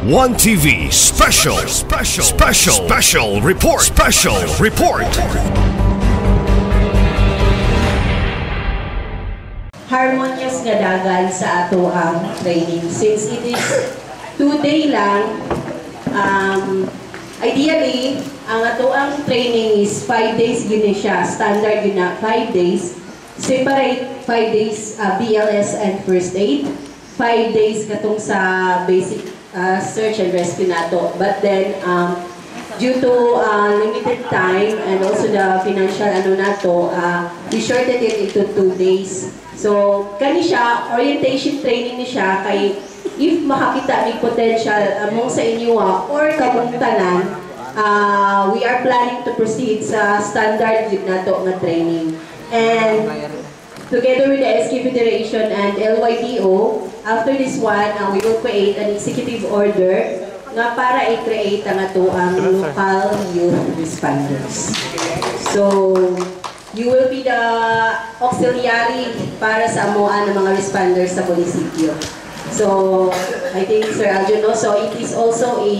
One TV special report. Harmonious nga dagan sa ato ang training. Since it is 2-day lang, ideally, ang ato ang training is 5 days gini siya. Standard yun na 5 days. Separate 5 days BLS and first aid. 5 days katong sa basic search and rescue nato. But then, due to limited time and also the financial nato, we shortened it into 2 days. So, kani siya, orientation training ni siya kay if makakita may potential among sa inyo or kamong tanan, we are planning to proceed sa standard yun nato nga training. And together with the SK Federation and LYDO, after this one, we will create an executive order nga para i-create ang ato ang local youth responders. So, you will be the auxiliary para sa amuan ng mga responders sa munisipyo. So, I think Sir Aljo, no? So it is also a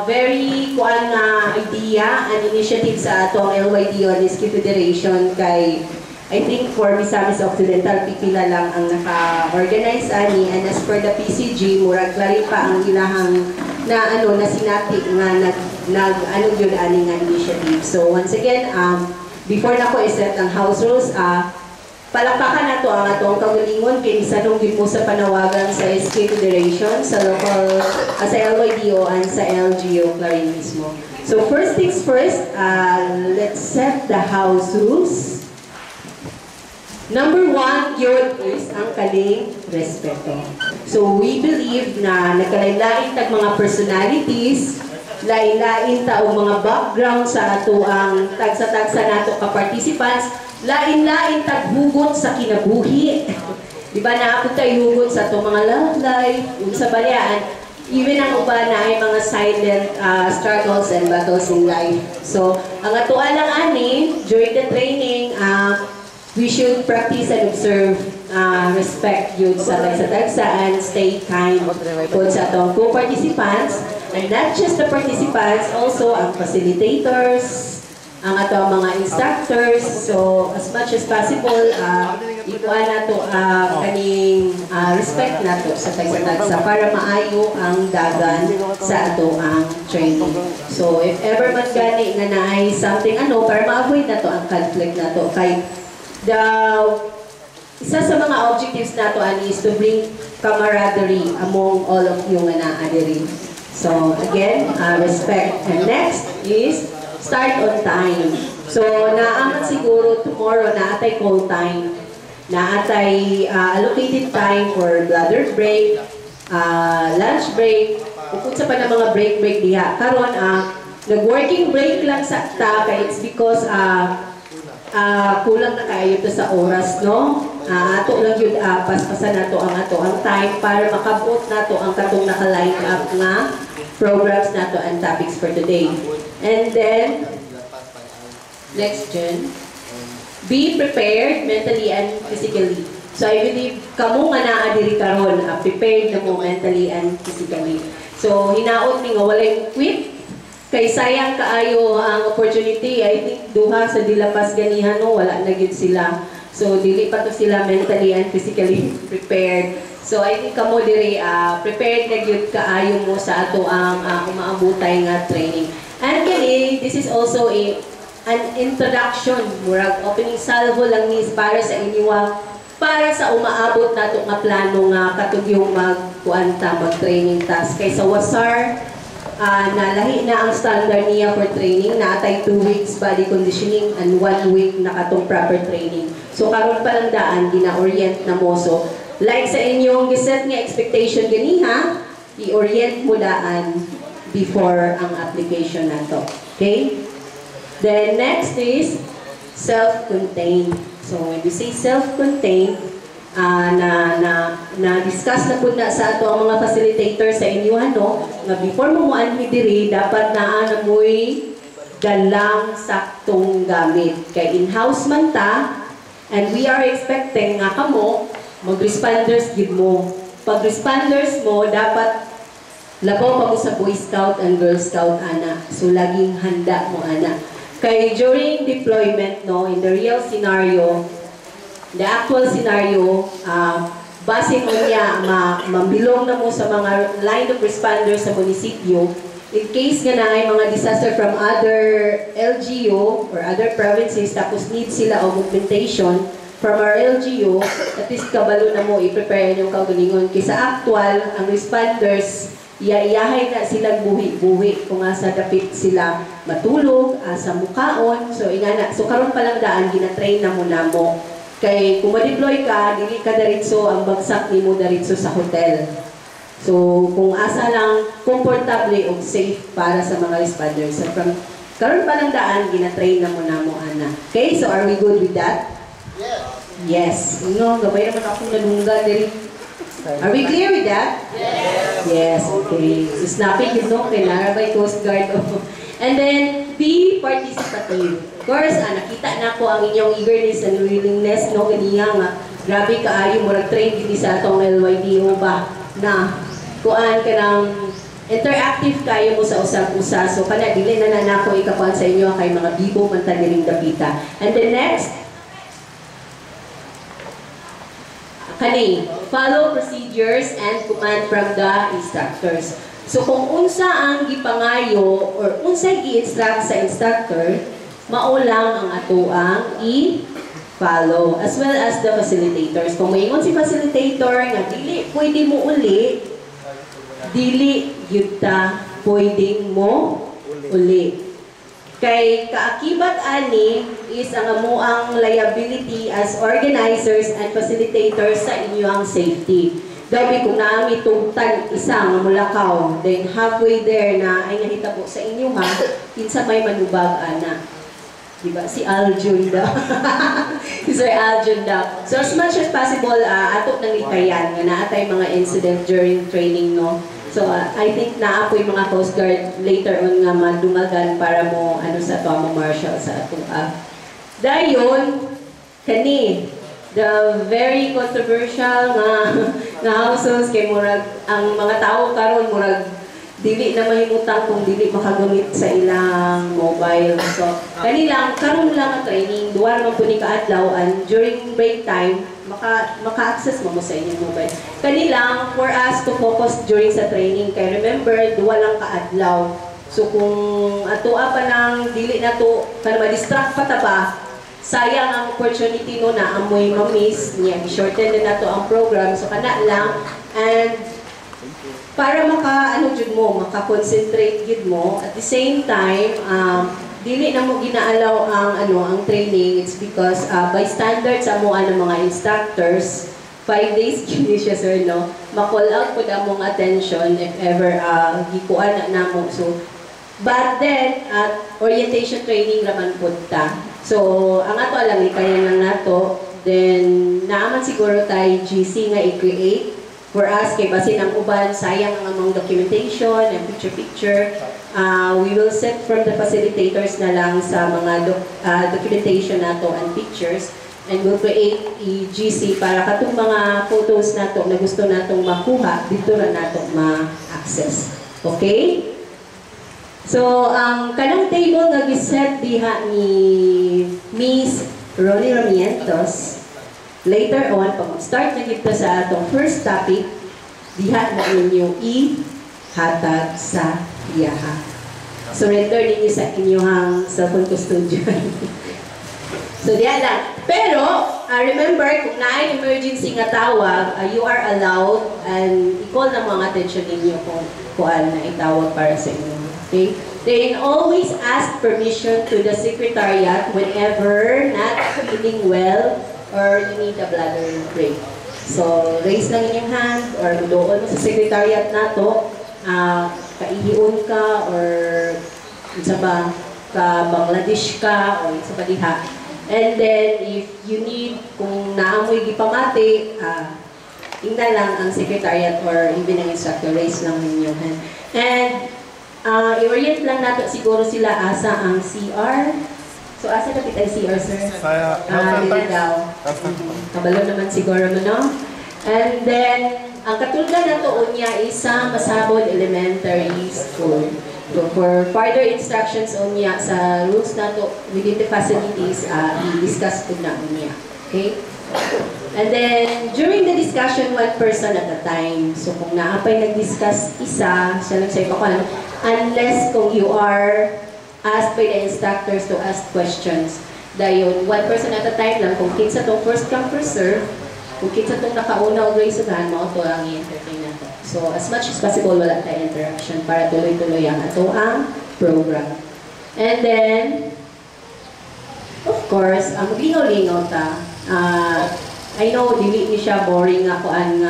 very kuan na idea and initiative sa atong LYDO and SK Federation kay I think for Misamis Occidental, pipila lang ang naka-organize ani, and as per the PCG, murag klari pa ang ilahang na sinati nga yun ani nga initiative. So once again, before na ko iset ang house rules, palakpakan nato ang atong kagalingon kay isanong din mo sa panawagan sa SK Federation, sa local, sa LYDO and sa LGU Clarin mismo. So first things first, let's set the house rules. Number 1, yun is ang kaling respeto. So we believe na nagkalain-lain tag mga personalities, lain-lain ta og mga background sa ato ang tagsa-tagsa nato ka participants, lain-lain tag hugot sa kinabuhi. Di ba na ako tayo hugot sa ato mga love life, sa balyaan, even ang uban na ay mga silent struggles and battles in life. So ang ato lang ani during the training, we should practice and observe respect yun sa tagsa-tagsa and stay kind po sa atong co-participants, and not just the participants, also ang facilitators, ang atong mga instructors. So as much as possible, ikuan nato kaning respect nato sa tagsa-tagsa para maayo ang dagan sa ato ang training. So if ever man gani nga naay something para ma-avoid nato ang conflict nato kay isa sa mga objectives nato is to bring camaraderie among all of you nga naa diri. So again, respect. And next is start on time. So naaman siguro tomorrow naatay call time, naatay allocated time for bladder break, lunch break, ukod sa pa na mga break diha. Karon nag-working break lang sa ta kay it's because kulang na kayo to sa oras, no? Ato lang yun, paspasan nato ang time para makabot nato ang katong naka-line up nga programs nato and topics for today. And then, next gen, be prepared mentally and physically. So I believe kamo nga naa diri karon, prepared na mo mentally and physically. So hinaot ni nga walay quit. Kay sayang kaayo ang opportunity. I think duha sa dilapas ganihan wala na gid sila. So dili pa to sila mentally and physically prepared. So I think kamo diri prepared na gyud kaayo mo sa ato ang umaabutay nga training. And kini this is also an introduction, murag opening salvo lang ni para sa inyo para sa umaabot nato nga plano nga katugyong mag-training task. Kay sa WASAR, nalahi na ang standard niya for training, naatay 2 weeks body conditioning and 1 week na katong proper training. So karon pa lang daan, gina-orient na mo. So like sa inyong giset nga expectation ganiha, i-orient mo daan before ang application nato. Okay? Then next is self-contained. So when you say self-contained, na-discuss na po na sa ato ang mga facilitator sa inyo nga before mo muanhi diri dapat naa mo'y dalang saktong gamit kay in-house man ta, and we are expecting nga kamo mag-responders gid mo. Pag responders mo dapat Labaw pa mo sa Boy Scout and Girl Scout, ana. So, laging handa mo, ana. Kay during deployment, no, in the real scenario, the actual scenario, base mo niya, mabilong na mo sa mga line of responders sa munisipyo, in case nga na ay mga disaster from other LGU or other provinces, tapos need sila o augmentation from our LGU, at least kabalo na mo, i-prepare yung kaugalingon. Kisa actual, ang responders, iyahay na silang buhi-buhi kung asa dapit sila matulog, sa mukaon. So, ingana. So, karon pa lang daan, gina-train na mo na mo. Kay, kung ma-deploy ka, dili ka daritso, ang bagsak ni mo daritso sa hotel. So, kung asa lang komportable o safe para sa mga responders. So, from karon pa lang daan, gina-train na mo na mo, ana. Okay, so are we good with that? Yes. Yes. No, gabay naman akong nalungga diri. Are we clear with that? Yes. Yes, okay. So, snapping yun, no? Kailangan by Coast Guard. And then, be participative. Of course, nakita na ko ang inyong eagerness and willingness, no? Ganiya nga, grabe kaayo, murag train dito sa atong LYDO ba, na kuan ka ng interactive kayo mo sa usap-usa. So, kana, dili na nako ikakuan sa inyo kay mga bibo man taniring dapita. And then next, kani, follow procedures and command from the instructors. So kung unsa ang gipangayo or unsay gi-instruct sa instructor, mao lang ang atoang i-follow as well as the facilitators. Kung mayingon si facilitator nga dili pwede mo uli, dili yun ta pwedeng mo uli. Kay kaakibat ani is ang amuang liability as organizers and facilitators sa inyong safety. Dabi kung naami tungtan isang mulakaw, then halfway there na ay nahitabo sa inyo ha, kinsa may manubag ana. Diba? Si Aljun daw. Si Sir Aljun daw. So as much as possible, ato nang ikayan nga naatay mga incident during training, no? So, I think naapoy mga Coast Guard later on nga madumagan para mo sa to mo marshal sa ato. Dayon, kani, the very controversial nga houses kay murag ang mga tao karon murag dili na mahimutang kung dili makagamit sa ilang mobile. So, kanilang karon lang ang training, duwa naman po ni kaadlaw and during break time maka-access mo sa inyong mobile. Kanilang for us to focus during sa training. Kaya remember, duwa lang kaadlaw. So kung atoa pa nang dili na to, para ma-distract pa ta ba, sayang ang opportunity no na amoy ma-miss niya. Shorten na nato ang program. So kana lang. And para jud mo, maka-concentrate jud mo. At the same time, dili na mo ginaalaw ang training. It's because by standards sa ng mga instructors, 5 days gini siya sir, no? Ma-call out po na mong attention if ever gikuan na mo. So, but then, orientation training naman po ta. So, ang ato alam, ikayan lang nato. Then, naaman siguro tayo GC nga i-create for us, kay basin ang uban, sayang ang among documentation and picture-picture. We will set from the facilitators na lang sa mga documentation nato and pictures, and we'll create GC para katong mga photos nato na gusto natong makuha, dito na nato ma-access. Okay? So, ang kanang table nga giset diha ni Miss Ronnie Ramientos. Later on, pag start na dito sa atong first topic, diha na ninyo i-hatag sa iyaha. Surrender ninyo sa inyong cellphone custodian. So, diyan lang. Pero, remember, kung na emergency nga tawag, you are allowed and i-call na mga attention ninyo kung na itawag para sa inyo. Okay? Then, always ask permission to the secretariat whenever not feeling well or you need a bladder break. So, raise lang inyong hand or doon mo sa secretariat nato, kaihion ka or isa ba, ka Bangladesh ka o isa pa diha. And then, if you need, kung naamoy gipamati, tingnan lang ang secretariat or even ang instructor, raise lang inyong hand. And, i-orient lang nato siguro sila asa ang CR. So, asa na kita CR, sir? Saya, Dili daw. Kabalo naman siguro mo, no? And then, ang katulad na to unya is sa Masabod Elementary School. So for further instructions unya sa rules na to within the facilities, i-discuss po na unya. Okay? And then, during the discussion, one person at a time. So kung naapay nag-discuss isa, siya lang sa ipakuan, unless kung you are asked by the instructors to ask questions. Dahil one person at a time lang, kung kinsa itong first come, first serve, kung kinsa itong nakauna o grace agahan mo, ito ang i-entertain na to. So as much as possible, wala tayo interaction para tuloy-tuloy ang ito ang program. And then, of course, ang lingaw-lingaw ta, I know, dili ni siya boring ako ang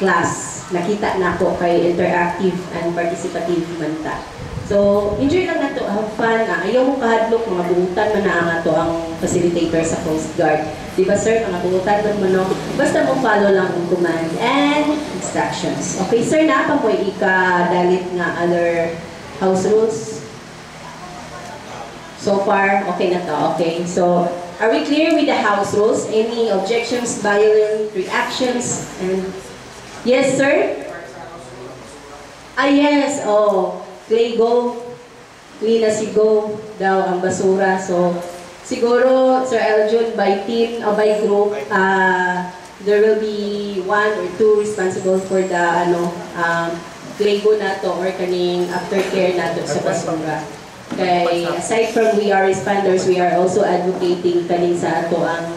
class. Nakita na ako kay interactive and participative man ta. So, enjoy lang na to, have fun. Ayaw mo kahadlok, mga buutan man na ang ato ang facilitator sa Coast Guard. Diba sir, mga buutan man no? Basta mo follow lang ang command and instructions. Okay sir, na pa mo ika-dalit nga other house rules? So far, okay na to. Okay, so are we clear with the house rules? Any objections, violent reactions? And yes, sir? Yes. Oh, play go. Clean as you go daw ang basura. So, siguro, Sir Eljun, by team o by group, there will be 1 or 2 responsible for the play go na to or kaning aftercare na to sa basura. Kay aside from we are responders, we are also advocating kanin sa ato ang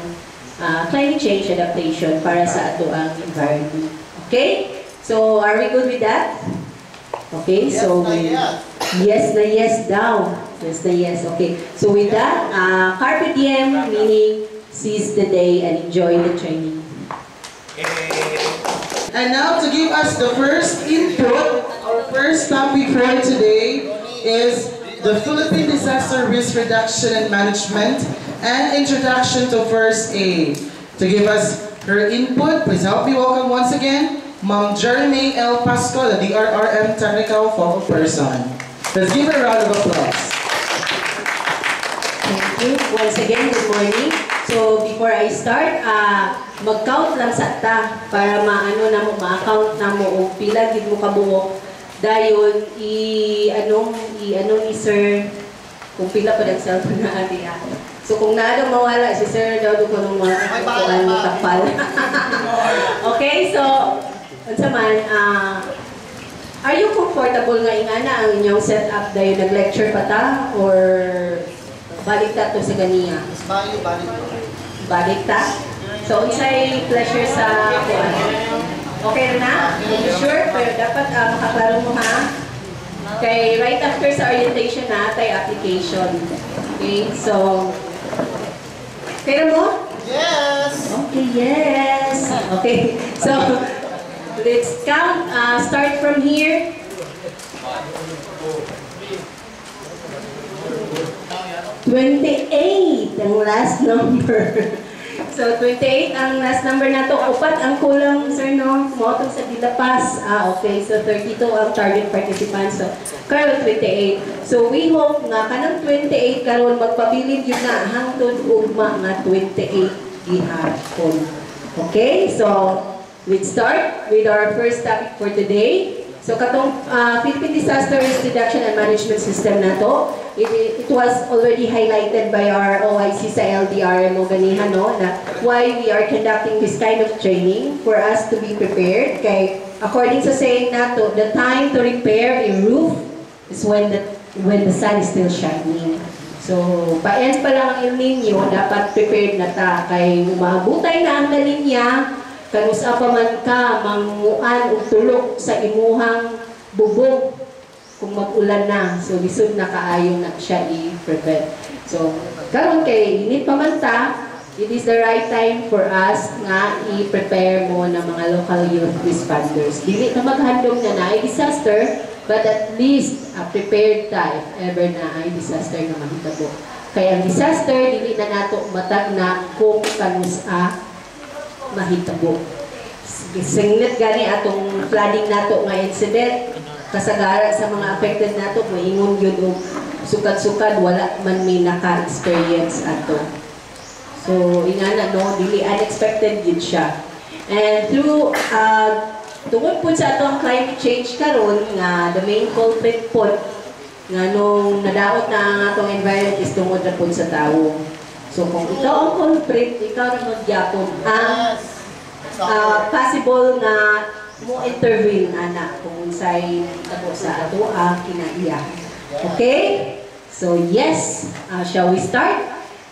climate change adaptation para sa ato ang environment. Okay? So, are we good with that? Okay, so yes na yes daw. Yes na yes. Okay. So with that, carpe diem meaning seize the day and enjoy the training. And now to give us the first input, our first topic for today is the Philippine Disaster Risk Reduction and Management and Introduction to First Aid. To give us her input, please help me welcome once again Ma'am Jeremy L. Pasco, the DRRM Technical Focal Person. Let's give her a round of applause. Thank you. Once again, good morning. So before I start, mag-count lang sa ta para ma-count na mo o pila gid mo kabuok. Dayon i-ano ni sir kung pila pa ng cellphone na ati ako. So kung naadong mawala si sir daw ko nung mga kapal. Okay, so unsa man, are you comfortable nga ingana ang inyong setup dayon nag-lecture pa ta or balik ta to sa ganiya? Balik ta? So unsay pleasure sa kuan? Okay na? Sure, pero dapat makaklaro mo ha. Okay, right after sa orientation na tay application. Okay, so kaya mo? Yes! Okay, yes. Okay, so let's count. Start from here. 28 ang last number. So 28 ang last number na to. Upat ang kulang, sir, no? Motong sa Dilapas. Okay, so 32 ang target participants. So karon 28. So we hope nga kanang 28 karon magpabilib yun na hangtod ugma nga 28 gihapon. Okay, so let's start with our first topic for today. So katong Philippine Disaster Risk Reduction and Management System na to, it was already highlighted by our OIC sa LDR mo ganihan, no, na why we are conducting this kind of training for us to be prepared. Kay according sa saying nato, the time to repair a roof is when the sun is still shining. So pa-end pa lang ang El Nino, dapat prepared na ta kay umabutay na ang linya. Kanusa pa man ka, manguan o tulok sa imuhang bubong kung mag-ulan na. So, lisod na kaayo na siya i-prevent. So, karon kay init pa man ta, it is the right time for us nga i-prepare mo ng mga local youth responders. Dili na maghandom na ay disaster, but at least prepared ta if ever na ay disaster na mahitabo. Kaya ang disaster, dili na nato matag na kung kanusa mahitabo. Singlet gani atong flooding nato nga incident, kasagara sa mga affected nato, maingon yun o sukad-sukad, wala man may naka-experience ato. So, ingana no, dili unexpected yun siya. And through, tungod po sa atong climate change karon nga the main culprit po nga nung nadaot na ang atong environment is tungod na po sa tao. So kung ikaw ang culprit, ikaw rin magyapon ang possible na mo intervene anak kung unsay tabo sa ato ang kinaiya. Okay? So yes, shall we start?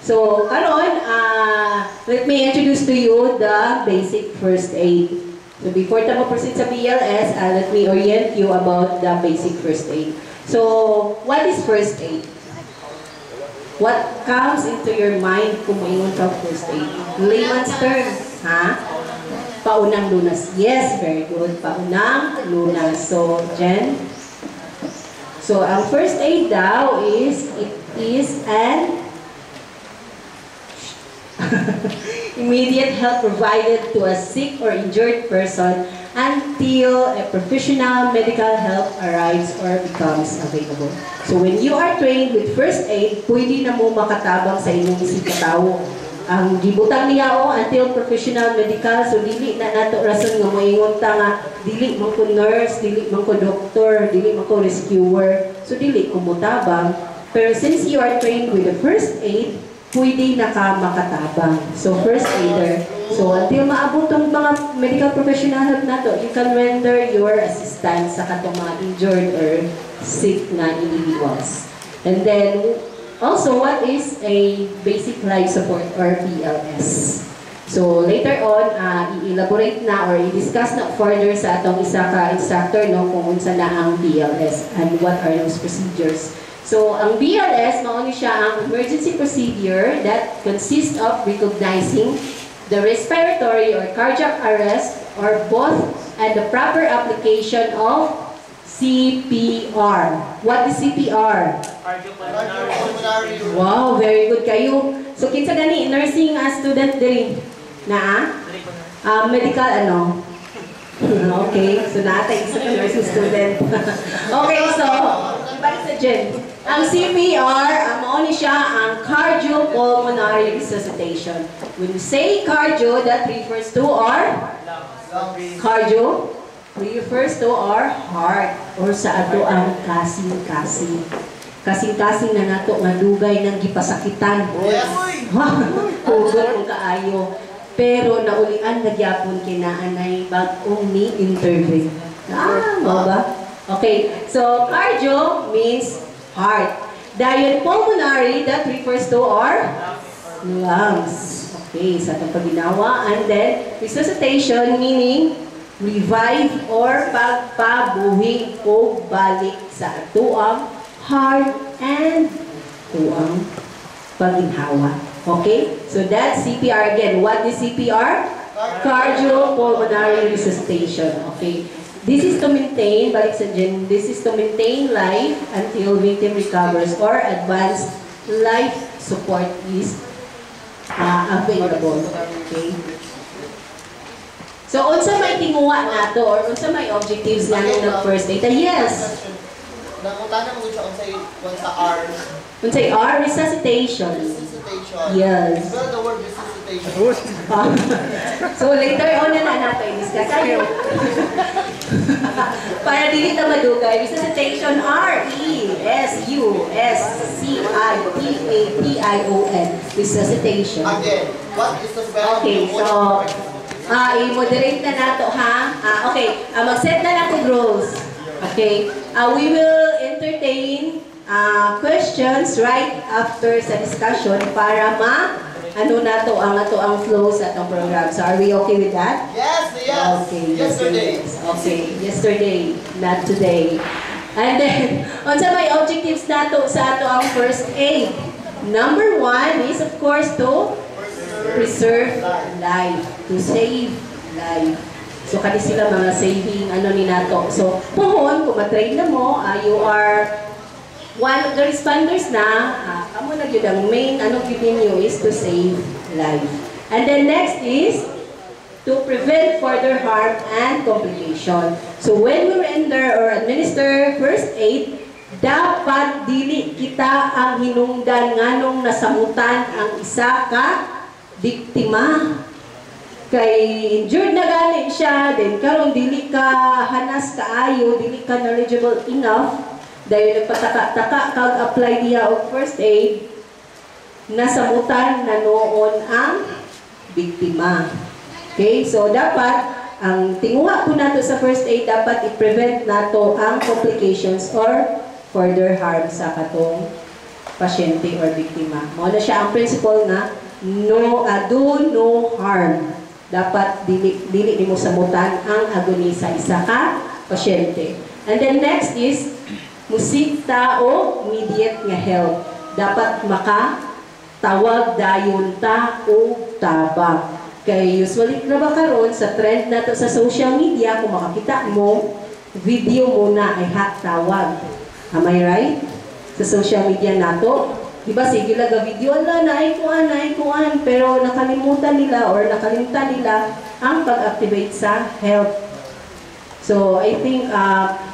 So karon, let me introduce to you the basic first aid. So before tayo proceed sa BLS, let me orient you about the basic first aid. So what is first aid? What comes into your mind kung maingon ka first aid? Layman's term, ha? Paunang lunas. Yes, very good. Paunang lunas. So, Jen? So, ang first aid daw is, it is an immediate help provided to a sick or injured person until a professional medical help arrives or becomes available. So when you are trained with first aid, pwede na mo makatabang sa inyong isip katao. Ang gibutang niya until professional medical, so dili na nato rason nga moingon ta nga dili man ko nurse, dili man ko doctor, dili man ko rescuer. So dili ko motabang. Pero since you are trained with the first aid, pwede na ka makatabang. So first aider. So until maabot tong mga medical professional help nato, you can render your assistance sa katong mga injured or sick na individuals. And then also, what is a basic life support or BLS? So later on, i-elaborate na or i-discuss na further sa atong isa ka instructor no kung unsa na ang BLS and what are those procedures. So, ang BLS, mauni siya ang emergency procedure that consists of recognizing the respiratory or cardiac arrest or both and the proper application of CPR. What is CPR? Wow, very good kayo. So, kinsa gani nursing student diri na medical ano? Okay, so natay isa ka nursing student. Okay, so ibalik sa Jen. Ang CPR, mauni siya ang cardiopulmonary resuscitation. When you say cardio, that refers to our cardio, refers to our heart or sa ato ang kasing-kasing. Kasing-kasing na nato nga dugay ng gipasakitan. Hugot kung kaayo. Pero naulian nagyapon kinaanay bagong ni intervene. Ba? Okay, so cardio means heart. Dahil pulmonary, that refers to our lungs. Okay, sa itong paginawa. And then, resuscitation meaning revive or pagpabuhi o balik sa atuang heart and tuang paginhawa. Okay, so that's CPR again. What is CPR? Cardiopulmonary resuscitation. Okay. This is to maintain, balik sa Jen, this is to maintain life until victim recovers or advanced life support is available. Okay. So, unsa may tinguha nato or unsa may objectives nga ng first aid? Yes. Nakutana mo siya sa R. Unsay R? Resuscitation. Yes. Spell the word resuscitation. So later on na nato i-discuss ayo. Para dili ta madugay, resuscitation R-E-S-U-S-C-I-T-A-T-I-O-N. Resuscitation. Again, what is the spell? Okay, so i-moderate na nato ha. Okay, mag-set na nato rules. Okay, we will entertain questions right after sa discussion para ano na to ang flow sa atong program. So are we okay with that? Yes. Okay. Yesterday. Okay, yesterday, not today. And then, unsa may objectives nato sa ato ang first aid? Number 1 is of course to preserve life, to save life. So kani sila mga saving ni nato. So pohon kung ma-train na mo, you are one of the responders na, kamo na yun ang main giving you is to save life. And then next is to prevent further harm and complication. So when we render or administer first aid, dapat dili kita ang hinungdan nganong nasamutan ang isa ka biktima. kay injured na gani siya, then karon dili ka hanas kaayo, dili ka knowledgeable enough, dahil nagpataka-taka kag apply diya og first aid, nasamutan na noon ang biktima. Okay, so dapat ang tinguha po nato sa first aid, dapat i-prevent nato ang complications or further harm sa katong pasyente or biktima. Mao na siya ang principle nga do no harm. Dapat dili nimo samutan ang agony sa isa ka pasyente. And then next is musita o immediate nga help. Dapat makatawag dayon ta o tabang. Kay usually na ba karon sa trend nato sa social media, kung makakita mo, video muna ay tawag. Am I right? Sa social media nato, diba sige lang video ala naikuan, pero nakalimutan nila or nakalimtan nila ang pag-activate sa help. So I think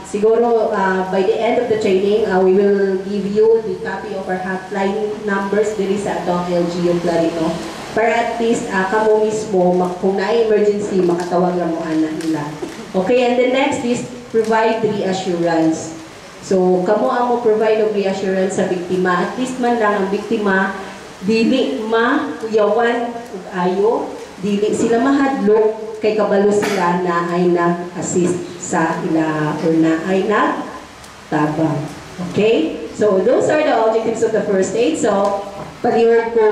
siguro by the end of the training, we will give you the copy of our hotline numbers diri sa atong LGU Clarino. Para at least kamo mismo, kung na-emergency, makatawag lang mo anak nila. Okay, and the next is provide reassurance. So, kamo ang mo provide og reassurance sa biktima. At least man lang ang biktima, dili kuyawan ug ayo, dili sila mahadlok, kay kabalo sila na ay nag-assist sa ila or na ay nagtabang. Okay? So, those are the objectives of the first aid. So, paliwag ko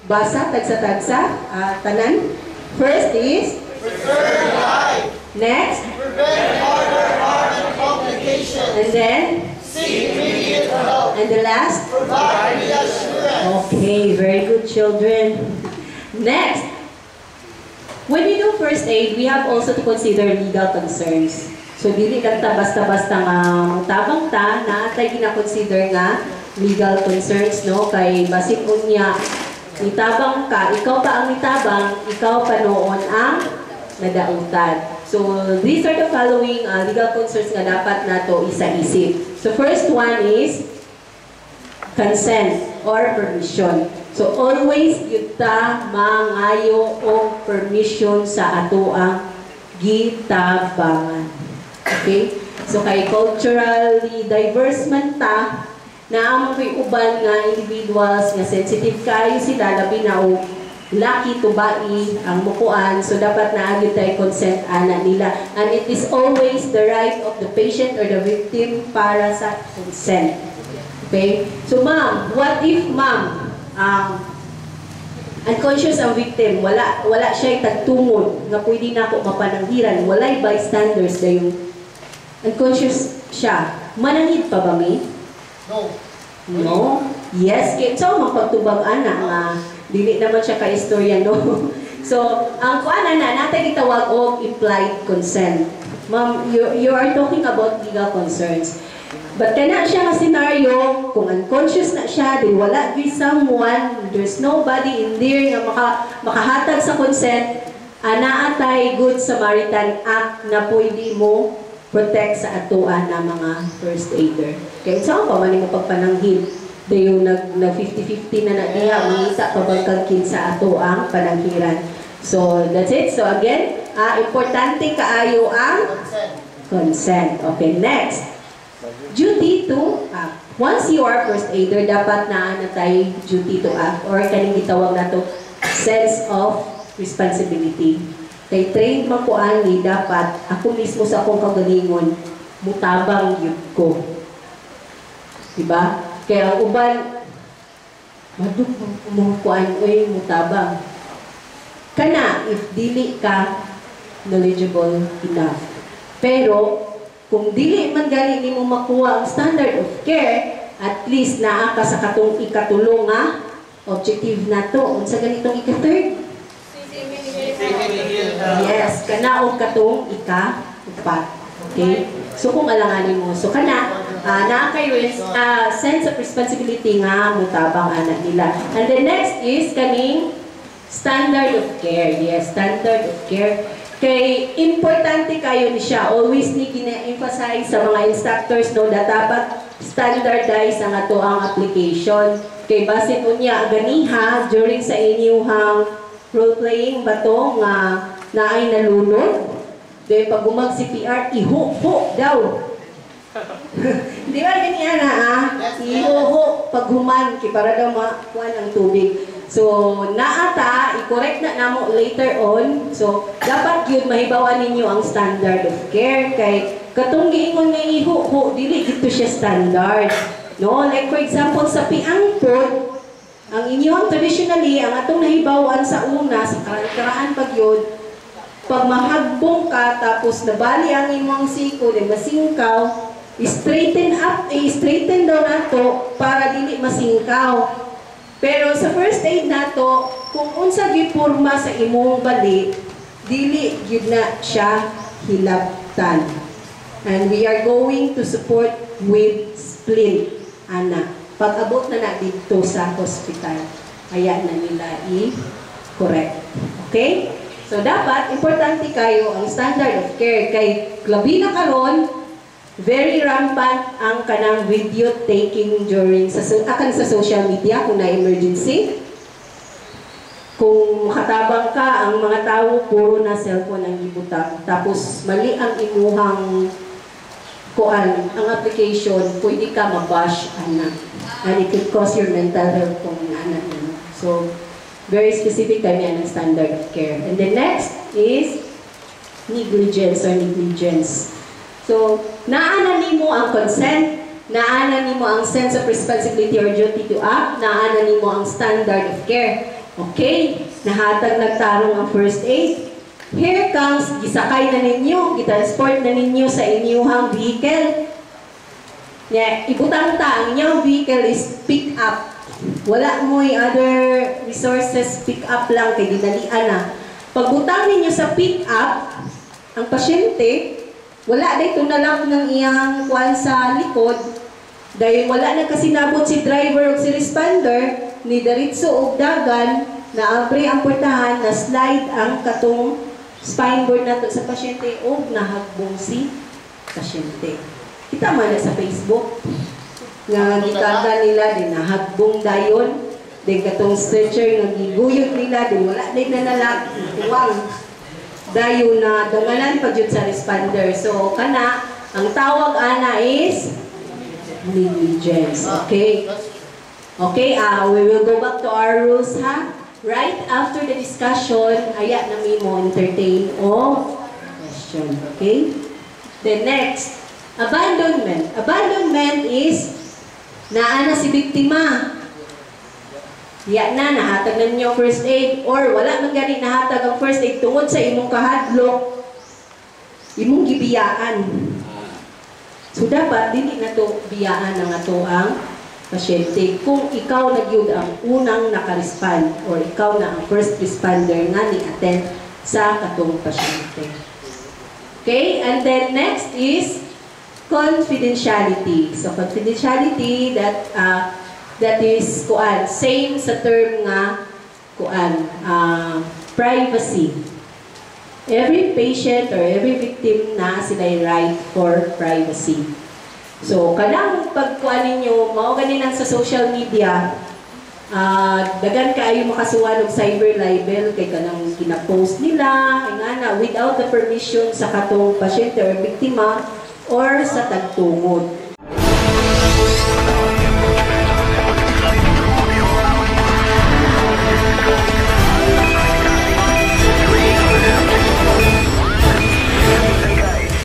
basa, tagsa-tagsa, tanan. First is Preserve life. Next. Prevent further harm and complications. And then? Seek immediate help. And the last? Provide reassurance. Okay, very good children. Next. When we do first aid, we have also to consider legal concerns. So, dili lang ta basta-basta nga tabang ta, na atay gina-consider nga legal concerns, no? Kay basit unya, nitabang ka, ikaw pa ang nitabang, ikaw pa noon ang nadautan. So, these are the following legal concerns nga dapat nato isa-isip. So, first one is consent or permission. So, always yuta mangayo o permission sa ato ang gitabangan. Okay? So, kay culturally diverse man ta, na ang mga uban nga individuals nga sensitive kayo sila, labi na o laki to bai ang mukuan, so dapat naagyo tayo consent ana nila. And it is always the right of the patient or the victim para sa consent. Okay? So ma'am, what if ma'am, unconscious ang victim, wala siya tagtungod nga pwede na ako mapananghiran, walay bystanders na yung unconscious siya, manangid pa ba mi? No. No? Yes, so magpagtubag ana nga dili naman siya ka-istorya, no? So, ang kuana na natin itawag og implied consent. Ma'am, you are talking about legal concerns. But kana siya nga scenario, kung unconscious na siya, di wala with someone, there's nobody in there nga makahatag sa consent, anaatay Good Samaritan Act na pwede mo protect sa atuan na mga first aider. Kaya saan pa man mo pagpananghid? Dayo nag 50-50 na diha, mangita pabagkagkin sa ato ang pananghiran. So, that's it. So, again, importante kaayo ang consent. Okay, next. Duty to act. Once you are first aider, dapat na tayo duty to act or kaning gitawag na to sense of responsibility. Kay trained man ko ani, dapat ako mismo sa akong kagalingon mutabang yun ko. Diba? Kaya ang uban madug mo kuan oy mutabang. Kana if dili ka knowledgeable enough. Pero kung dili man gani nimo makuha ang standard of care, at least naa ka sa katong ikatulong nga objective nato unsa ganitong ika-third. Yes, kana og katong ika-upat. Okay? So kung alanganin mo, so kana na kay sense of responsibility nga mutabang anak nila. And the next is kaning standard of care. Yes, standard of care. Kay importante kayo ni siya. Always ni gina-emphasize sa mga instructors no na dapat standardize ang ato ang application. Kay basin unya ganiha during sa inyong role-playing ba to nga naay nalunod? Dahil pag gumag CPR, iho-ho daw. Di ba ganyan iho-ho pag human, para daw makuha ng tubig. So, naata, i-correct na namo later on. So, dapat yun, mahibawan ninyo ang standard of care. Kay, katong giingon nga iho-ho, dili dito siya standard. No? Like for example, sa piangpod, ang inyong traditionally, ang atong nahibawan sa una, sa karaan pag yun, pag mahagbong ka, tapos nabali ang imong siko, di masingkaw, straighten daw nato para dili masingkaw. Pero sa first aid nato, kung unsa gipurma sa imong bali, dili gyud na siya hilabtan. And we are going to support with splint, ana. Pag-abot na dito sa hospital, kaya na nila i-correct. Okay? So, dapat, importante kayo ang standard of care. Kay labi na karon, very rampant ang kanang video taking during sa social media kung na-emergency. Kung makatabang ka, ang mga tao, puro na cellphone ang ibutang. Tapos, mali ang imuhang kuan, ang application, pwede ka mabash, anak. And it could cause your mental health kung anak mo. So, very specific kami ang standard of care. And the next is negligence or negligence. So, naana nimo ang consent, naana nimo ang sense of responsibility or duty to act, naana nimo ang standard of care. Okay, nahatag nagtarong ang first aid. Here comes, gisakay na ninyo, gitransport na ninyo sa inyong vehicle. Ibutang ta, ang inyong vehicle is pick up. Wala mo other resources, pick up lang, kay dinalian na. Pagbutang ninyo sa pick up, ang pasyente, wala dito na lang ng iyang kuwan sa likod, dahil wala na kasi nabot si driver o si responder, ni daritso o dagan, na abre ang portahan, na slide ang katong spine board nato sa pasyente o nahagbong si pasyente. Kita man na sa Facebook nga gikanta nila din nahagbong dayon, din katong stretcher nga giguyot nila, din wala din na nalag tuwang dayon na danganan pa jud sa responder. So kana ang tawag ana is negligence. Okay? Okay, we will go back to our rules ha. Right after the discussion, haya namin mo entertain o question. Okay? The next, abandonment. Abandonment is naana si biktima. Haya na, nahatag na ninyo first aid or wala man gani nahatag ang first aid tungod sa imong kahadlok, imong gibiyaan. So dapat, dili na to biyaan ng ato ang pasyente. Kung ikaw nagyud ang unang nakarespond or ikaw na ang first responder nga ni-attend sa katong pasyente. Okay? And then next is confidentiality. So confidentiality, that is kuan, same sa term nga kuan, privacy. Every patient or every victim na sila'y right for privacy. So, kanang pagkuhan ninyo, mao ganinang sa social media, dagan kaayo makasuhan og cyber libel kay kanang kina-post nila, ingana, without the permission sa katong pasyente or biktima or sa tagtungod.